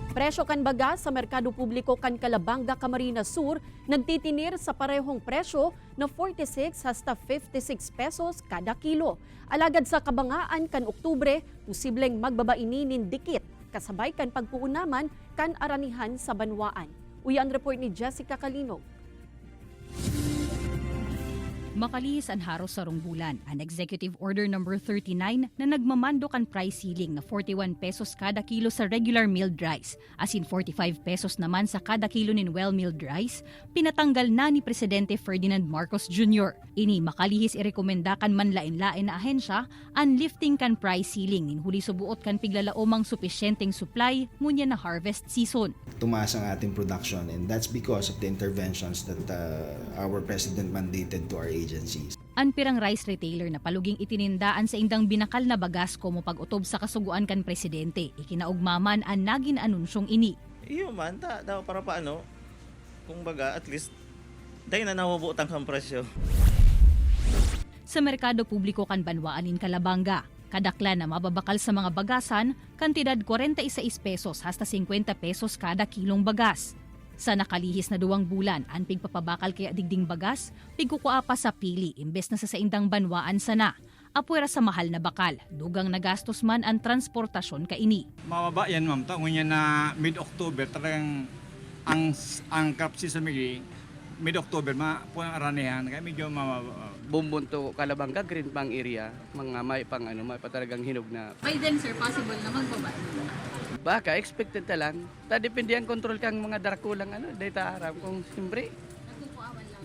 Presyo kan baga sa merkado publiko kan Calabanga, Camarines Sur nagtitinir sa parehong presyo na 46 hasta 56 pesos kada kilo. Alagad sa kabangaan kan Oktubre, posibleng magbabaini nin dikit kasabay kan pagpuunaman kan aranihan sa banwaan. Uyan report ni Jessica Calinog. Makalihis ang haros sa rungbulan ang Executive Order No. 39 na nagmamando kan price ceiling na 41 pesos kada kilo sa regular milled rice, as in 45 pesos naman sa kada kilo nin well-milled rice, pinatanggal na ni Presidente Ferdinand Marcos Jr. Ini makalihis irekomenda kan manlain-lain na ahensya ang lifting kan price ceiling nin huli subuot kan piglalaomang supisyenteng supply ngunya na harvest season. Tumaas ang ating production, and that's because of the interventions that our President mandated to our agencies. Ang pirang rice retailer na paluging itinindaan sa indang binakal na bagas ko mo pag-utob sa kasuguan kan presidente, ikinaugmaman ang naging anunsyong ini. Iyo man, daw para paano, kung baga at least, dahil na nawabutan kang presyo. Sa merkado publiko kan Banwaanin, Calabanga, kadakla na mababakal sa mga bagasan, kantidad 46 pesos hasta 50 pesos kada kilong bagas. Sa nakalihis na 2 bulan, ang pigpapabakal kaya digding bagas, pigkukua pa sa pili imbes na sa saindang banwaan sana. Apwera sa mahal na bakal, dugang nagastos man ang transportasyon kaini. Mababa yan ma'am, taong yan na mid-October, talagang ang crop season mid-October, po ang aranihan, kaya medyo mababa. Bumbunto, Calabanga, Green Pang area, mga may patalagang hinog na. By then sir, possible na magbaba? Baka, expected na lang. Depende ang control kang mga darakulang data aram. Kung siyempre,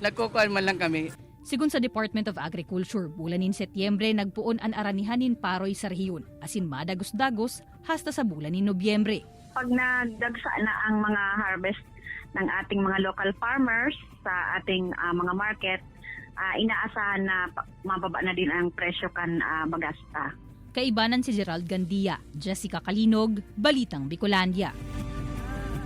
nagkukuhaan man lang kami. Sigun sa Department of Agriculture, bulanin Setyembre nagpuon ang aranihanin paroy sa rehiyon, asin madagos-dagos hasta sa bulanin Nobyembre. Pag nagdagsa na ang mga harvest ng ating mga local farmers sa ating mga market, inaasahan na mababa na din ang presyo kan bagasta. Kaibanan si Gerald Gandia, Jessica Calinog, Balitang Bicolandia.